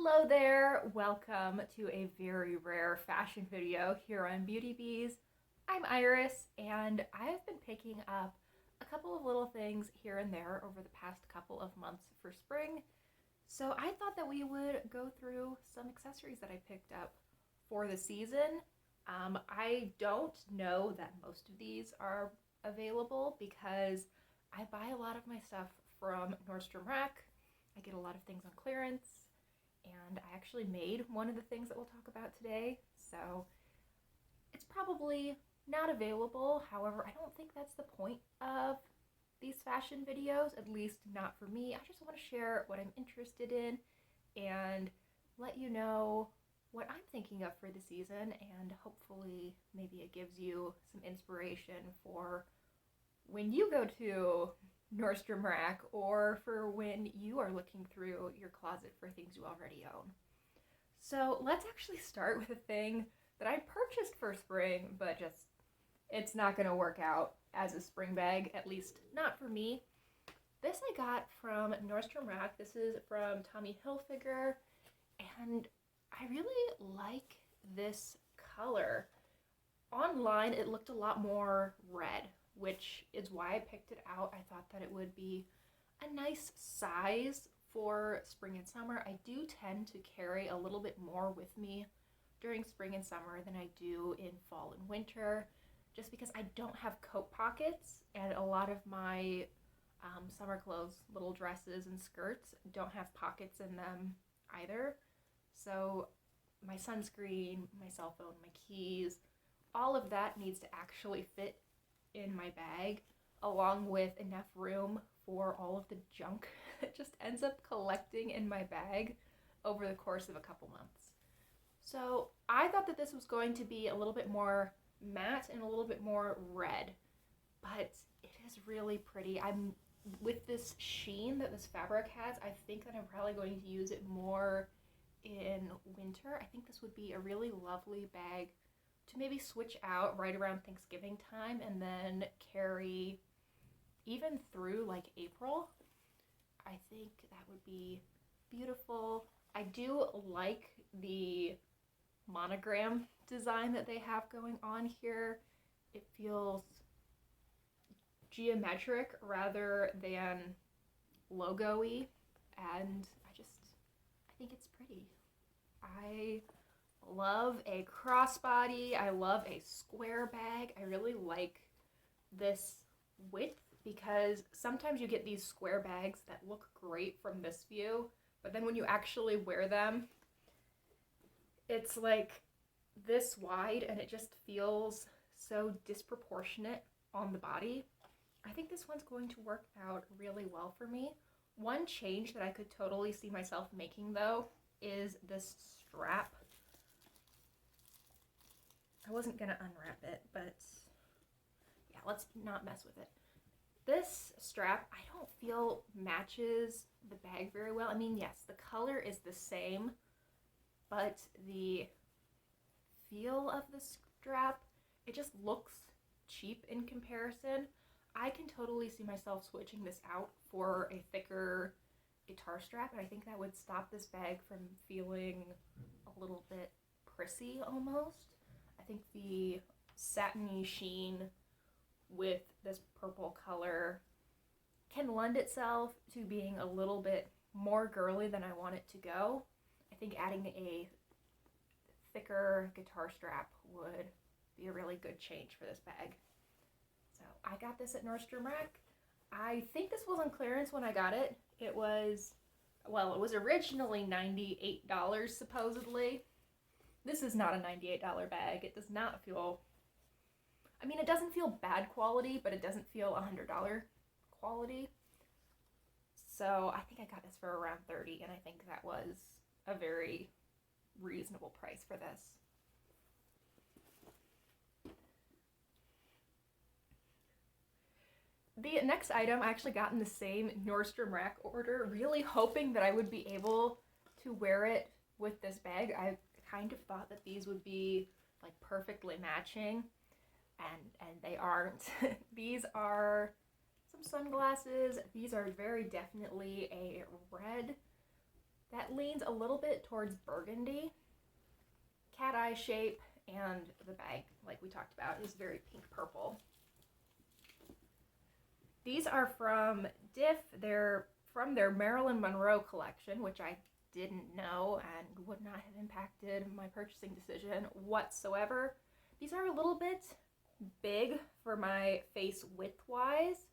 Hello there, welcome to a very rare fashion video here on Beauty Bees. I'm Iris and I've been picking up a couple of little things here and there over the past couple of months for spring. So I thought that we would go through some accessories that I picked up for the season. I don't know that most of these are available because I buy a lot of my stuff from Nordstrom Rack. I get a lot of things on clearance. And I actually made one of the things that we'll talk about today, so it's probably not available. However, I don't think that's the point of these fashion videos, at least not for me. I just want to share what I'm interested in and let you know what I'm thinking of for the season, and hopefully maybe it gives you some inspiration for when you go to Nordstrom Rack or for when you are looking through your closet for things you already own. So let's actually start with a thing that I purchased for spring, but just it's not going to work out as a spring bag, at least not for me. This I got from Nordstrom Rack. This is from Tommy Hilfiger, and I really like this color. Online it looked a lot more red, which is why I picked it out. I thought that it would be a nice size for spring and summer. I do tend to carry a little bit more with me during spring and summer than I do in fall and winter, just because I don't have coat pockets, and a lot of my summer clothes, little dresses and skirts, don't have pockets in them either. So my sunscreen, my cell phone, my keys, all of that needs to actually fit in my bag, along with enough room for all of the junk that just ends up collecting in my bag over the course of a couple months. So I thought that this was going to be a little bit more matte and a little bit more red, but it is really pretty. I'm with this sheen that this fabric has, I think that I'm probably going to use it more in winter. I think this would be a really lovely bag to maybe switch out right around Thanksgiving time and then carry even through like April. I think that would be beautiful. I do like the monogram design that they have going on here. It feels geometric rather than logo-y, and I think it's pretty. I love a crossbody. I love a square bag. I really like this width because sometimes you get these square bags that look great from this view, but then when you actually wear them, it's like this wide and it just feels so disproportionate on the body. I think this one's going to work out really well for me. One change that I could totally see myself making though is this strap. I wasn't gonna unwrap it, but yeah, let's not mess with it. This strap, I don't feel matches the bag very well. I mean, yes, the color is the same, but the feel of the strap, it just looks cheap in comparison. I can totally see myself switching this out for a thicker guitar strap, and I think that would stop this bag from feeling a little bit prissy almost. I think the satiny sheen with this purple color can lend itself to being a little bit more girly than I want it to go. I think adding a thicker guitar strap would be a really good change for this bag. So I got this at Nordstrom Rack. I think this was on clearance when I got it. It was originally $98 supposedly. This is not a $98 bag. It does not feel, I mean, it doesn't feel bad quality, but it doesn't feel $100 quality. So I think I got this for around $30, and I think that was a very reasonable price for this. The next item I actually got in the same Nordstrom Rack order, really hoping that I would be able to wear it with this bag. I kind of thought that these would be like perfectly matching, and they aren't. These are some sunglasses. These are very definitely a red. that leans a little bit towards burgundy. Cat eye shape, and the bag, like we talked about, is very pink purple. These are from Diff. They're from their Marilyn Monroe collection, which I didn't know and would not have impacted my purchasing decision whatsoever. These are a little bit big for my face width-wise.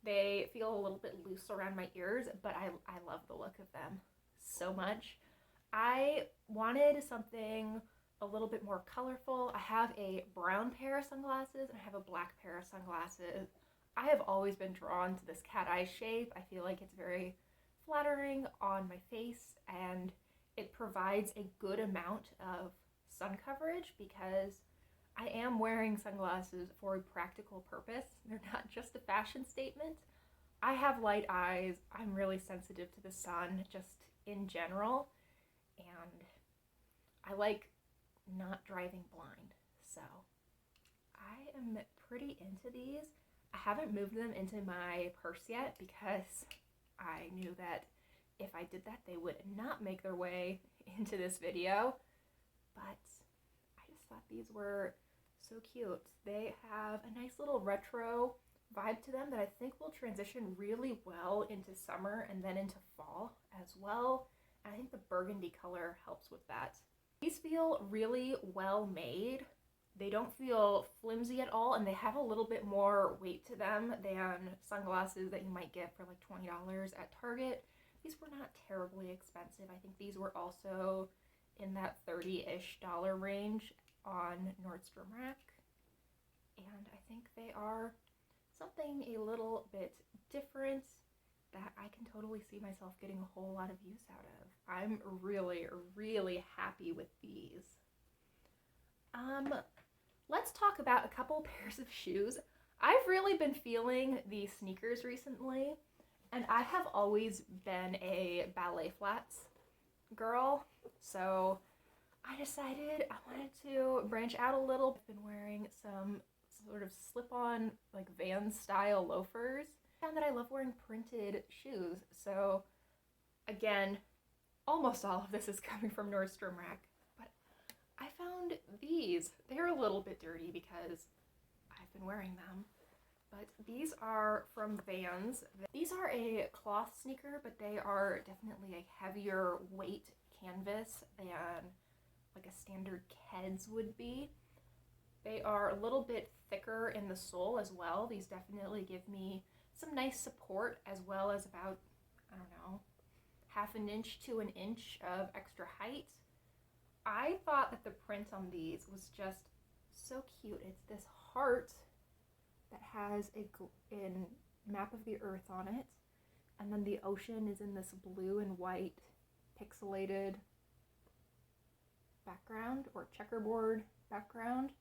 They feel a little bit loose around my ears, but I love the look of them so much. I wanted something a little bit more colorful. I have a brown pair of sunglasses and I have a black pair of sunglasses. I have always been drawn to this cat eye shape. I feel like it's very flattering on my face and it provides a good amount of sun coverage because I am wearing sunglasses for a practical purpose. They're not just a fashion statement. I have light eyes. I'm really sensitive to the sun just in general, and I like not driving blind. So I am pretty into these. I haven't moved them into my purse yet because I knew that if I did that, they would not make their way into this video. But I just thought these were so cute. They have a nice little retro vibe to them that I think will transition really well into summer and then into fall as well. And I think the burgundy color helps with that. These feel really well made. They don't feel flimsy at all, and they have a little bit more weight to them than sunglasses that you might get for like $20 at Target. These were not terribly expensive. I think these were also in that $30-ish range on Nordstrom Rack. And I think they are something a little bit different that I can totally see myself getting a whole lot of use out of. I'm really, really happy with these. Let's talk about a couple pairs of shoes. I've really been feeling these sneakers recently, and I have always been a ballet flats girl, so I decided I wanted to branch out a little. I've been wearing some sort of slip-on, like Vans style loafers. I found that I love wearing printed shoes, so again, almost all of this is coming from Nordstrom Rack. I found these. They're a little bit dirty because I've been wearing them, but these are from Vans. These are a cloth sneaker, but they are definitely a heavier weight canvas than like a standard Keds would be. They are a little bit thicker in the sole as well. These definitely give me some nice support as well as about, I don't know, half an inch to an inch of extra height. I thought that the print on these was just so cute. It's this heart that has a map of the earth on it, and then the ocean is in this blue and white pixelated background or checkerboard background.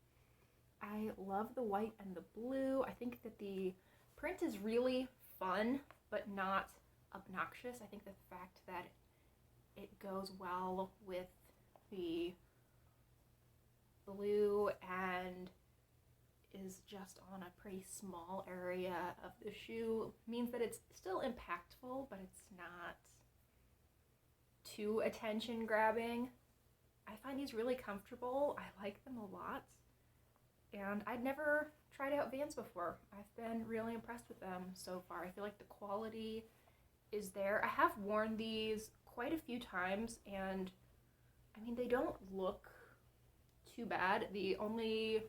I love the white and the blue. I think that the print is really fun but not obnoxious. I think the fact that it goes well with the blue and is just on a pretty small area of the shoe means that it's still impactful, but it's not too attention grabbing. I find these really comfortable. I like them a lot, and I'd never tried out Vans before. I've been really impressed with them so far. I feel like the quality is there. I have worn these quite a few times, and I mean, they don't look too bad. The only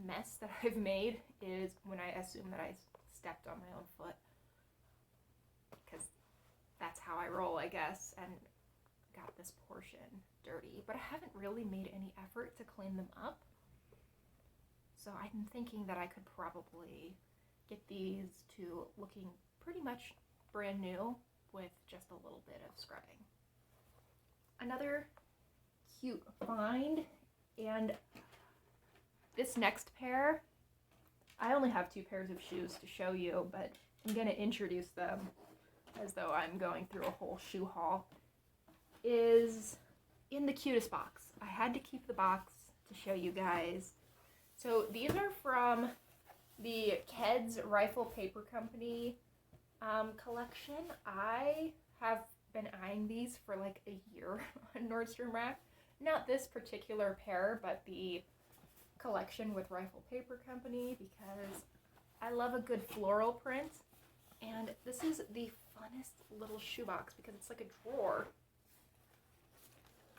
mess that I've made is when I assume that I stepped on my own foot, because that's how I roll, I guess, and got this portion dirty. But I haven't really made any effort to clean them up, so I'm thinking that I could probably get these to looking pretty much brand new with just a little bit of scrubbing. Another cute find, and this next pair, I only have 2 pairs of shoes to show you, but I'm going to introduce them as though I'm going through a whole shoe haul, is in the cutest box. I had to keep the box to show you guys. So these are from the Keds Rifle Paper Company collection. I have been eyeing these for like a year on Nordstrom Rack. Not this particular pair, but the collection with Rifle Paper Company, because I love a good floral print. And this is the funnest little shoebox because it's like a drawer.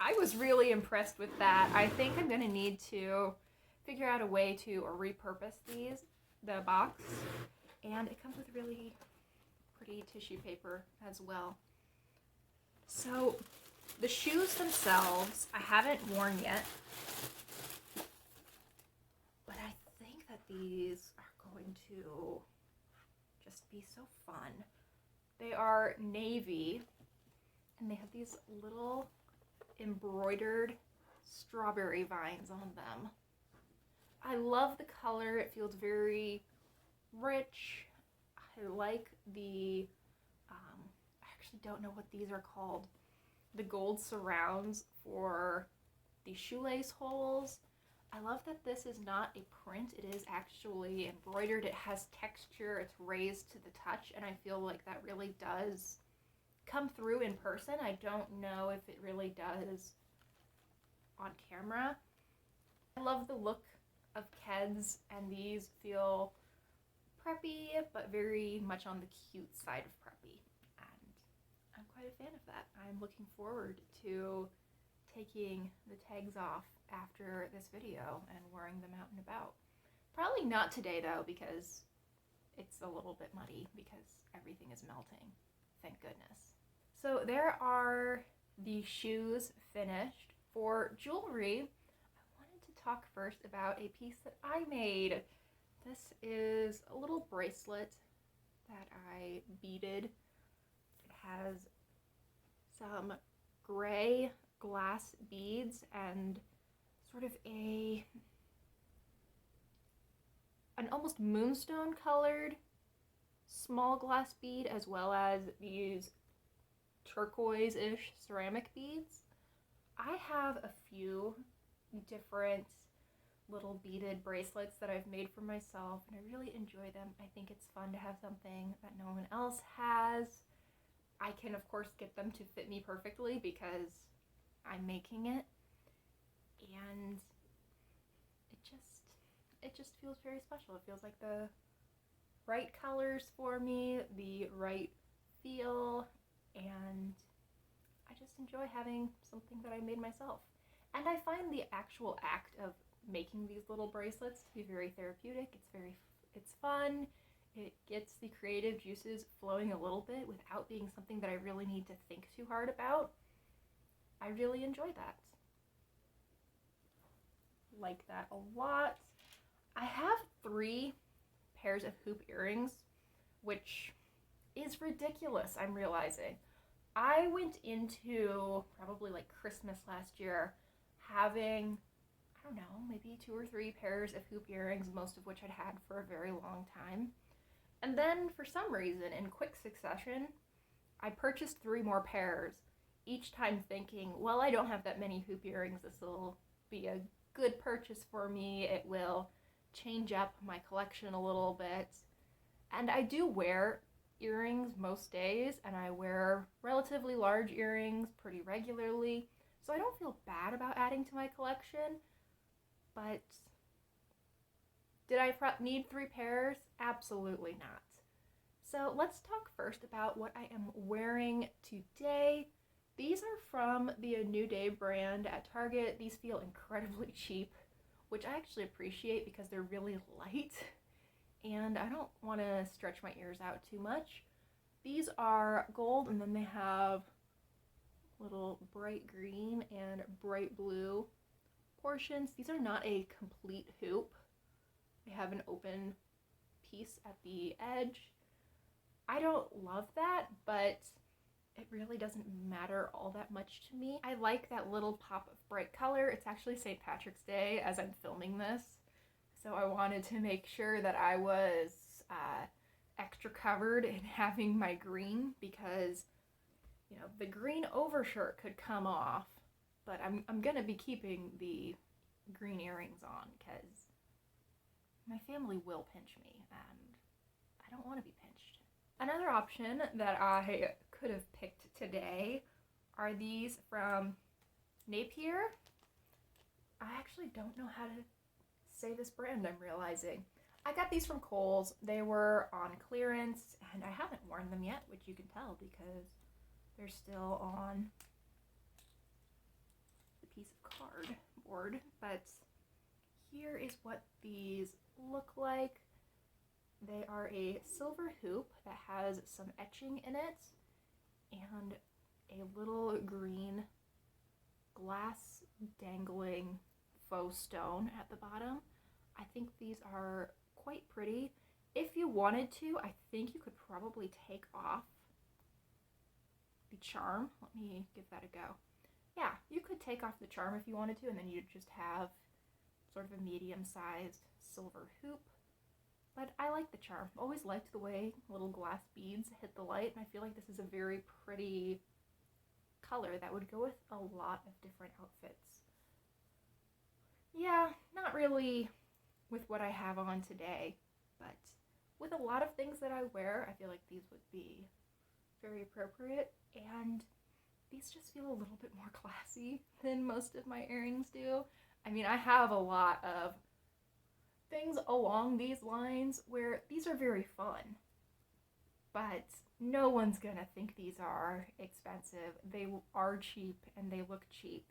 I was really impressed with that. I think I'm going to need to figure out a way to repurpose the box. And it comes with really pretty tissue paper as well. So the shoes themselves, I haven't worn yet. But I think that these are going to just be so fun. They are navy, and they have these little embroidered strawberry vines on them. I love the color. It feels very rich. I like the, I actually don't know what these are called, the gold surrounds for the shoelace holes. I love that this is not a print, it is actually embroidered. It has texture, it's raised to the touch, and I feel like that really does come through in person. I don't know if it really does on camera. I love the look of Keds, and these feel preppy, but very much on the cute side of preppy, and I'm quite a fan of that. I'm looking forward to taking the tags off after this video and wearing them out and about. Probably not today though, because it's a little bit muddy because everything is melting, thank goodness. So there are the shoes finished. For jewelry, I wanted to talk first about a piece that I made. This is a little bracelet that I beaded. It has some gray glass beads and sort of an almost moonstone colored small glass bead, as well as these turquoise-ish ceramic beads. I have a few different little beaded bracelets that I've made for myself, and I really enjoy them. I think it's fun to have something that no one else has. I can of course get them to fit me perfectly because I'm making it, and it just feels very special. It feels like the right colors for me, the right feel, and I just enjoy having something that I made myself. And I find the actual act of making these little bracelets to be very therapeutic. It's fun. It gets the creative juices flowing a little bit without being something that I really need to think too hard about. I really enjoy that. Like that a lot. I have 3 pairs of hoop earrings, which is ridiculous, I'm realizing. I went into probably like Christmas last year having, I don't know, maybe 2 or 3 pairs of hoop earrings, most of which I'd had for a very long time. And then for some reason, in quick succession, I purchased 3 more pairs, each time thinking, well, I don't have that many hoop earrings. This will be a good purchase for me. It will change up my collection a little bit. And I do wear earrings most days, and I wear relatively large earrings pretty regularly, so I don't feel bad about adding to my collection. But did I need 3 pairs? Absolutely not. So let's talk first about what I am wearing today. These are from the New Day brand at Target. These feel incredibly cheap, which I actually appreciate because they're really light, and I don't want to stretch my ears out too much. These are gold, and then they have little bright green and bright blue portions. These are not a complete hoop. They have an open piece at the edge. I don't love that, but it really doesn't matter all that much to me. I like that little pop of bright color. It's actually St. Patrick's Day as I'm filming this, so I wanted to make sure that I was extra covered in having my green, because, you know, the green overshirt could come off, but I'm gonna be keeping the green earrings on because my family will pinch me, and I don't want to be pinched. Another option that I could have picked today are these from Napier. I actually don't know how to say this brand, I'm realizing. I got these from Kohl's. They were on clearance, and I haven't worn them yet, which you can tell because they're still on the piece of cardboard. But here is what these look like. They are a silver hoop that has some etching in it and a little green glass dangling faux stone at the bottom. I think these are quite pretty. If you wanted to, I think you could probably take off the charm. Let me give that a go. Yeah, you could take off the charm if you wanted to, and then you'd just have sort of a medium-sized silver hoop. But I like the charm. Always liked the way little glass beads hit the light, and I feel like this is a very pretty color that would go with a lot of different outfits. Yeah, not really with what I have on today, but with a lot of things that I wear, I feel like these would be very appropriate, and these just feel a little bit more classy than most of my earrings do. I mean, I have a lot of things along these lines where these are very fun, but no one's gonna think these are expensive. They are cheap and they look cheap,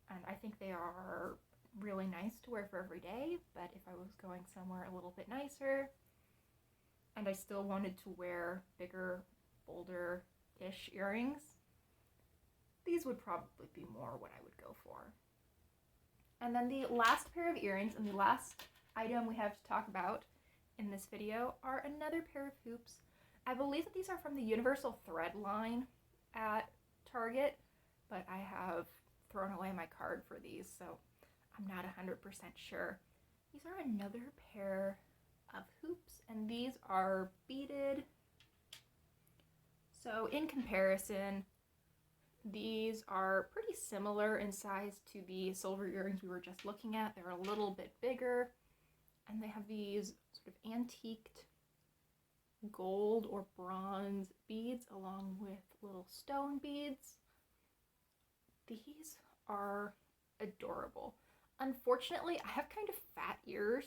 and I think they are really nice to wear for every day. But if I was going somewhere a little bit nicer and I still wanted to wear bigger, bolder-ish earrings, these would probably be more what I would go for. And then the last pair of earrings and the last item we have to talk about in this video are another pair of hoops. I believe that these are from the Universal Thread line at Target, but I have thrown away my card for these, so I'm not 100% sure. These are another pair of hoops, and these are beaded. So in comparison, these are pretty similar in size to the silver earrings we were just looking at. They're a little bit bigger, and they have these sort of antiqued gold or bronze beads along with little stone beads. These are adorable. Unfortunately, I have kind of fat ears.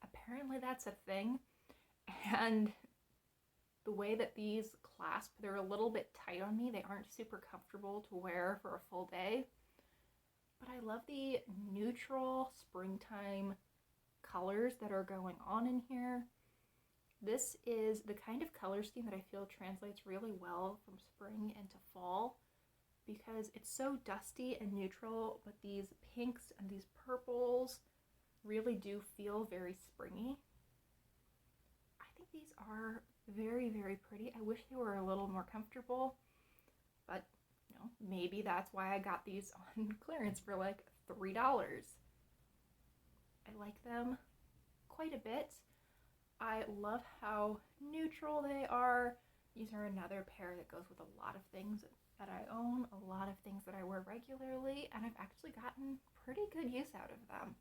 Apparently that's a thing. And the way that these clasp, they're a little bit tight on me. They aren't super comfortable to wear for a full day. But I love the neutral springtime colors that are going on in here. This is the kind of color scheme that I feel translates really well from spring into fall because it's so dusty and neutral, but these pinks and these purples really do feel very springy. I think these are very, very pretty. I wish they were a little more comfortable, but you know, maybe that's why I got these on clearance for like $3. I like them quite a bit. I love how neutral they are. These are another pair that goes with a lot of things that I own, a lot of things that I wear regularly, and I've actually gotten pretty good use out of them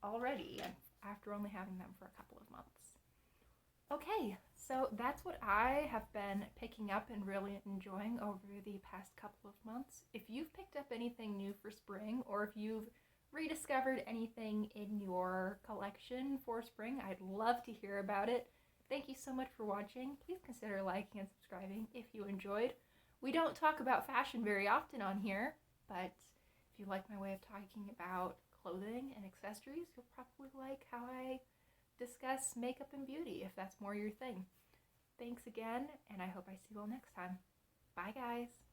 already after only having them for a couple of months. Okay, so that's what I have been picking up and really enjoying over the past couple of months. If you've picked up anything new for spring, or if you've rediscovered anything in your collection for spring, I'd love to hear about it. Thank you so much for watching. Please consider liking and subscribing if you enjoyed. We don't talk about fashion very often on here, but if you like my way of talking about clothing and accessories, you'll probably like how I discuss makeup and beauty if that's more your thing. Thanks again, and I hope I see you all next time. Bye, guys.